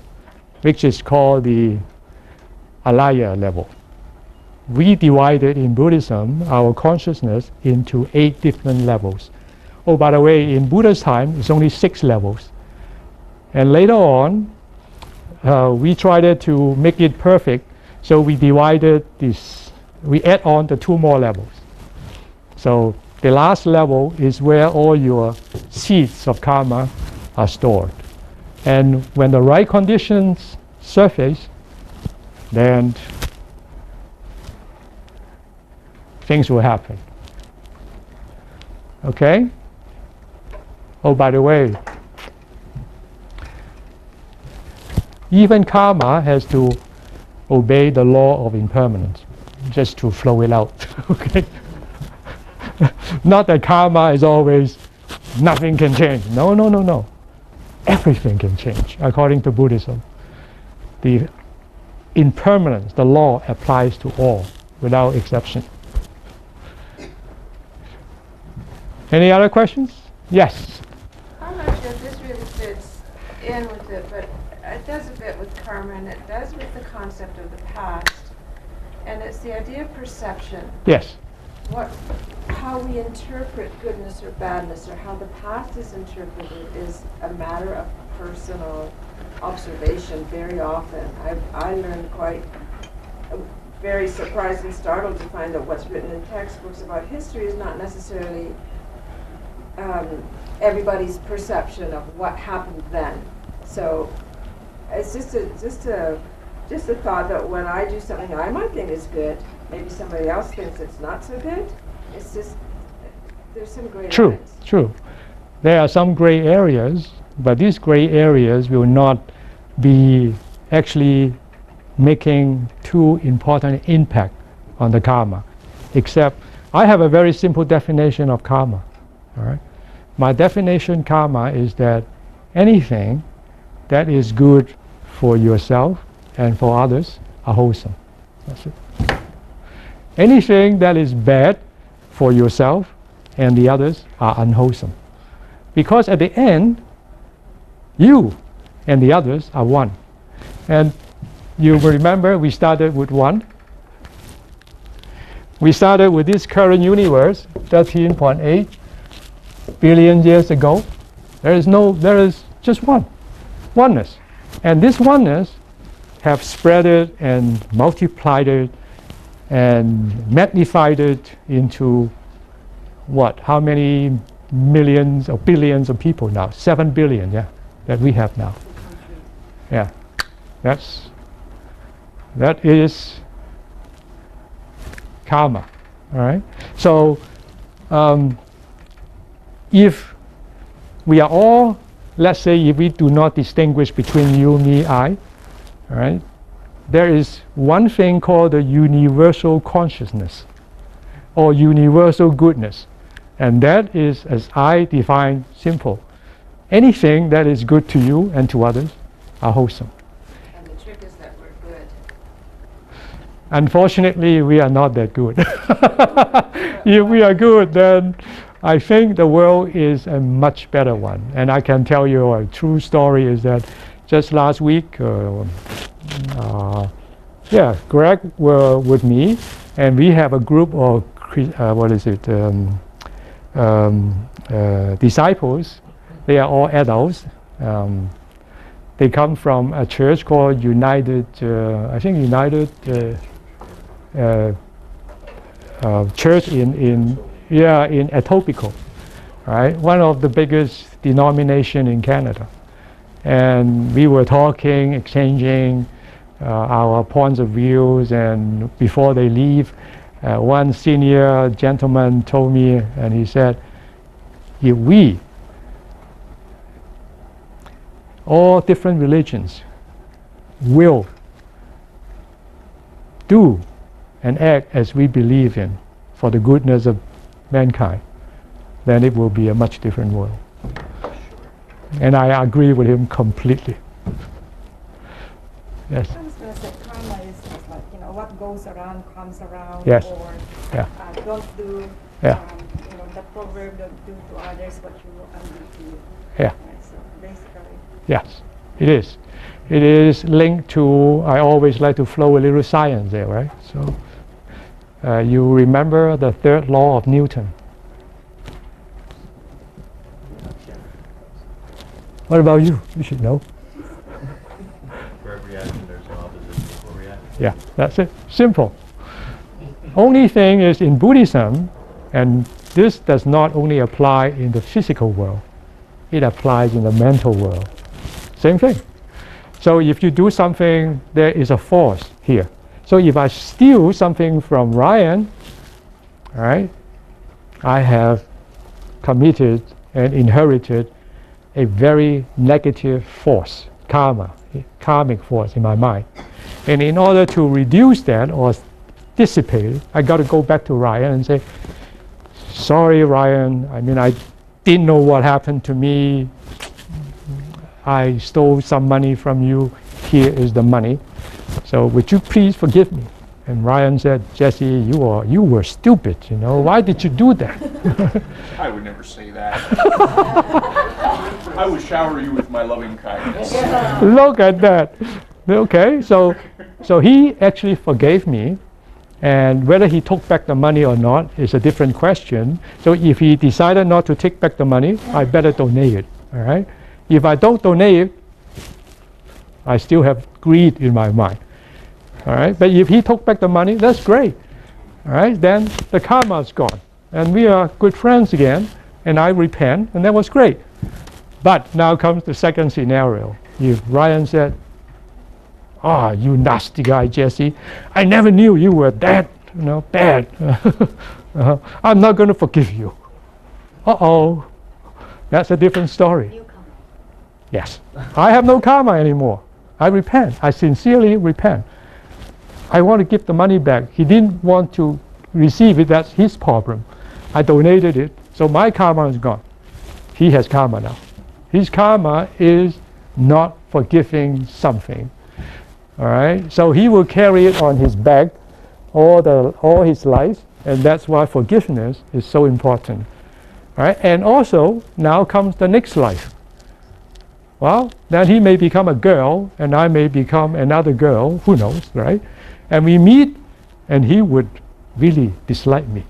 which is called the alaya level. We divided in Buddhism our consciousness into 8 different levels. Oh, by the way, in Buddha's time, it's only 6 levels. And later on, we tried to make it perfect, so we divided this, we add on the 2 more levels. So the last level is where all your seeds of karma are stored. And when the right conditions surface, then things will happen. Okay? Oh, by the way, even karma has to obey the law of impermanence, just to flow it out. Okay? Not that karma is always nothing can change. No, no, no, no. Everything can change according to Buddhism. The impermanence, the law applies to all without exception. Any other questions? Yes. I'm not sure if this really fits in with it, but it does a bit with karma, and it does with the concept of the past. And it's the idea of perception. Yes. How we interpret goodness or badness, or how the past is interpreted, is a matter of personal observation very often. I learned quite very surprised and startled to find that what's written in textbooks about history is not necessarily everybody's perception of what happened then. So it's just a thought that when I do something I might think is good, maybe somebody else thinks it's not so good. It's just, there's some gray True, lines. true. There are some gray areas, but these gray areas will not be actually making too important impact on the karma. Except, I have a very simple definition of karma. All right? My definition karma is that anything that is good for yourself and for others are wholesome. That's it. Anything that is bad for yourself and the others are unwholesome. Because at the end, you and the others are one. And you will remember we started with one. We started with this current universe 13.8 billion years ago. There is just oneness. And this oneness have spread it and multiplied it and magnified it into what? How many millions or billions of people now? 7 billion, yeah, that we have now. Yeah, that is karma. All right. So if we are all, let's say, if we do not distinguish between you, me, I, all right, there is one thing called the universal consciousness or universal goodness. And that is, as I define, simple. Anything that is good to you and to others are wholesome. And the trick is that we're good. Unfortunately, we are not that good. If we are good, then I think the world is a much better one. And I can tell you a true story is that just last week, Greg were with me, and we have a group of disciples. They are all adults. They come from a church called United Church in Etobicoke, right? One of the biggest denomination in Canada. And we were talking, exchanging our points of views, and before they leave, one senior gentleman told me, and he said, if we, all different religions, will do and act as we believe in for the goodness of mankind, then it will be a much different world. And I agree with him completely. Yes. I was going to say karma is just like, what goes around comes around. Yes. Or Yeah. don't do, Yeah. The proverb, don't do to others what you will undo to you. Yeah. Right, so basically. Yes, it is. It is linked to, I always like to flow a little science there, right? So you remember the third law of Newton. What about you? You should know. For every action, there's an opposite equal reaction. Yeah, that's it. Simple. Only thing is in Buddhism, and this does not only apply in the physical world, it applies in the mental world. Same thing. So if you do something, there is a force here. So if I steal something from Ryan, all right, I have committed and inherited a very negative force, karmic force in my mind. And in order to reduce that or dissipate it, I got to go back to Ryan and say, sorry, Ryan, I didn't know what happened to me. I stole some money from you. Here is the money. So would you please forgive me? And Ryan said, Jesse, you were stupid, Why did you do that? I would never say that. I would shower you with my loving kindness. Look at that. Okay, so he actually forgave me. And whether he took back the money or not is a different question. So if he decided not to take back the money, I better donate it. All right? If I don't donate it, I still have greed in my mind. All right? But if he took back the money, that's great. All right? Then the karma is gone. And we are good friends again. And I repent. And that was great. But now comes the second scenario. If Ryan said, you nasty guy, Jesse. I never knew you were that, bad. I'm not going to forgive you. Uh-oh. That's a different story. Yes. I have no karma anymore. I repent. I sincerely repent. I want to give the money back. He didn't want to receive it. That's his problem. I donated it. So my karma is gone. He has karma now. His karma is not forgiving something. All right, so he will carry it on his back all his life, and that's why forgiveness is so important. All right, and also now comes the next life. Well, then he may become a girl, and I may become another girl. Who knows, right? And we meet, and he would really dislike me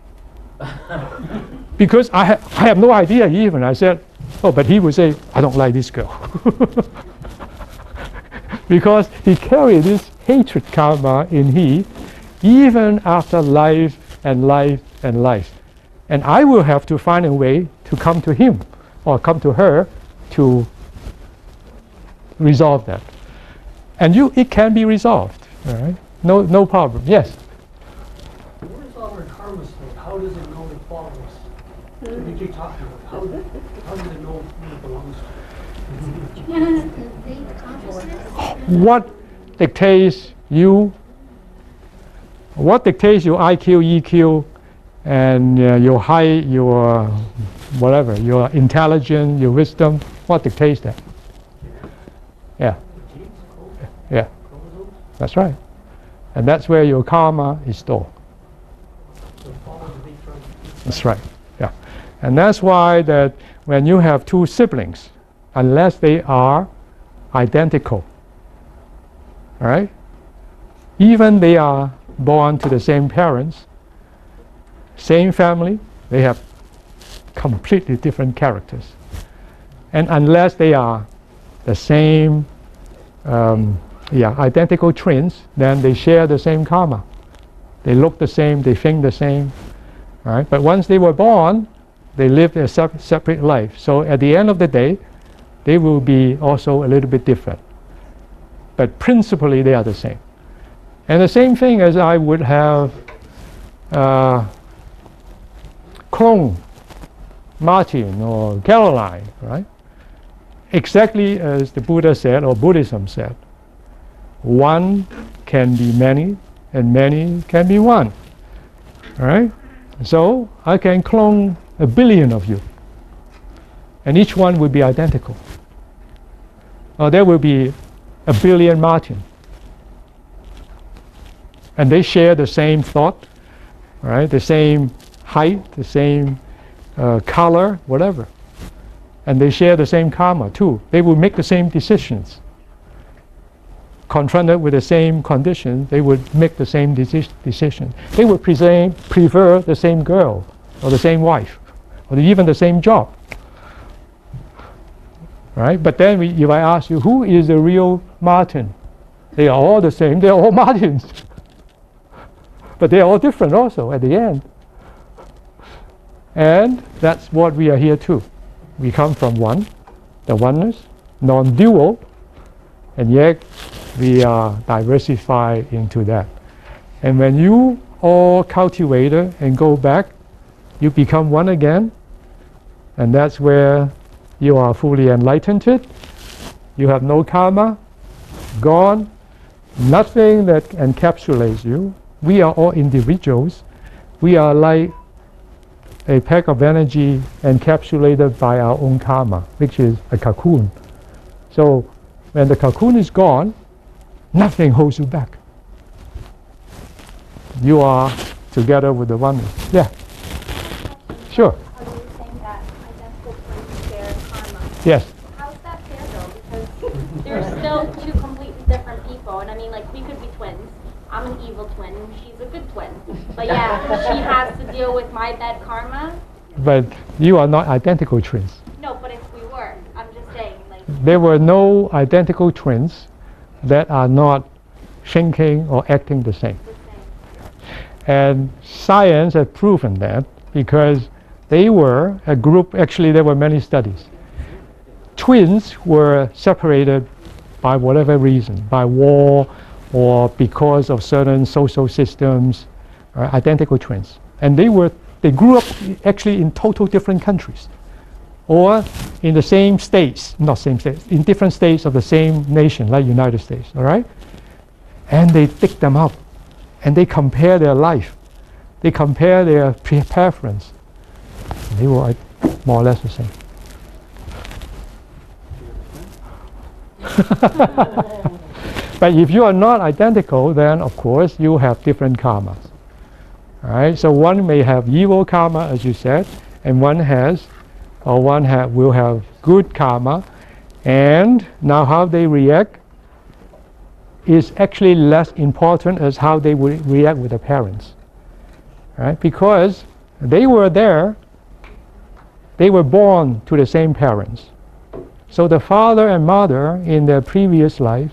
because I have no idea even. I said, but he would say, I don't like this girl. Because he carried this hatred karma in even after life and life and life. And I will have to find a way to come to him or come to her to resolve that. And it can be resolved. All right? No problem. Yes? What is all our karma state? How does it know it follows? We keep talking about it. How does it know who it belongs to? What dictates your IQ, EQ, and your height, your whatever, your intelligence, your wisdom? What dictates that? Yeah. Yeah. That's right. And that's where your karma is stored. That's right. Yeah. And that's why that when you have two siblings, unless they are identical, all right? Even they are born to the same parents, same family, they have completely different characters. And unless they are the same, identical twins, then they share the same karma. They look the same, they think the same, all right? But once they were born, they lived a separate life. So at the end of the day, they will be also a little bit different. But principally, they are the same. And the same thing as I would have clone Martin or Caroline, right? Exactly as the Buddha said, or Buddhism said, one can be many, and many can be one. All right? So I can clone 1 billion of you, and each one will be identical. Or there will be 1 billion Martin, and they share the same thought, right? The same height, the same color, whatever, and they share the same karma too. They will make the same decisions. Confronted with the same conditions, they would make the same decision. They would prefer the same girl, or the same wife, or even the same job. Right? But then if I ask you, who is the real Martin? They are all the same. They are all Martins. But they are all different also at the end. And that's what we are here too. We come from one, the oneness, non-dual, and yet we are diversified into that. And when you all cultivate it and go back, you become one again, and that's where you are fully enlightened. You have no karma, gone, nothing that encapsulates you. We are all individuals. We are like a pack of energy encapsulated by our own karma, which is a cocoon. So when the cocoon is gone, nothing holds you back. You are together with the oneness. Yeah. Sure. Are you saying that identical twins share karma? Yes. How's that fair though? Because they're still two completely different people. And I mean, like, we could be twins. I'm an evil twin. She's a good twin. But yeah, she has to deal with my bad karma. But you are not identical twins. No, but if we were, I'm just saying, like. There were no identical twins that are not thinking or acting the same. And science has proven that, because they were a group. Actually, there were many studies. Twins were separated by whatever reason, by war or because of certain social systems, identical twins. And they grew up actually in total different countries, or in the same states, not same states, in different states of the same nation, like United States, all right? And they dig them up, and they compare their life. They compare their preference. They were more or less the same. But if you are not identical, then of course you have different karmas. All right? So one may have evil karma, as you said, and one will have good karma. And now how they react is actually less important as how they will react with the parents. Right? Because they were there, they were born to the same parents. So the father and mother in their previous life,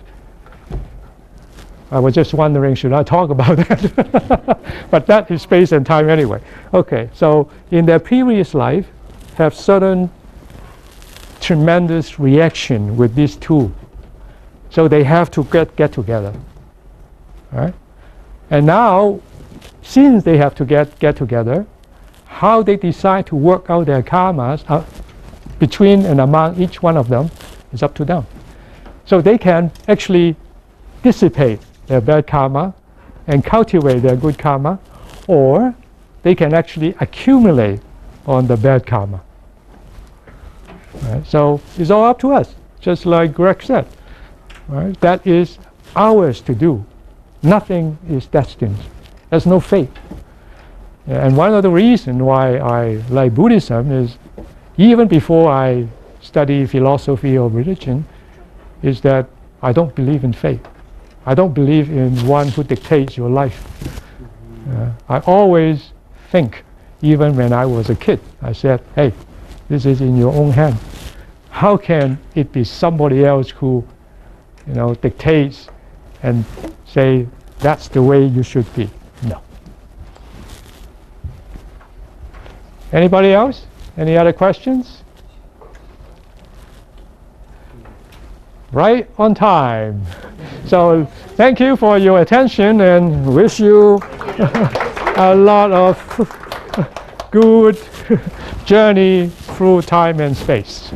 I was just wondering, should I talk about that? But that is space and time anyway. Okay, so in their previous life, have certain tremendous reaction with these two. So they have to get together. All right? And now, since they have to get together, how they decide to work out their karmas between and among each one of them is up to them. So they can actually dissipate their bad karma and cultivate their good karma, or they can actually accumulate on the bad karma. Right? So it's all up to us, just like Greg said. Right? That is ours to do. Nothing is destined. There's no fate. And one of the reasons why I like Buddhism is, even before I study philosophy or religion, is that I don't believe in fate. I don't believe in one who dictates your life. I always think, even when I was a kid, I said, hey, this is in your own hand. How can it be somebody else who, dictates and say, that's the way you should be? No. Anybody else? Any other questions? Right on time. So thank you for your attention, and wish you a lot of good journey through time and space.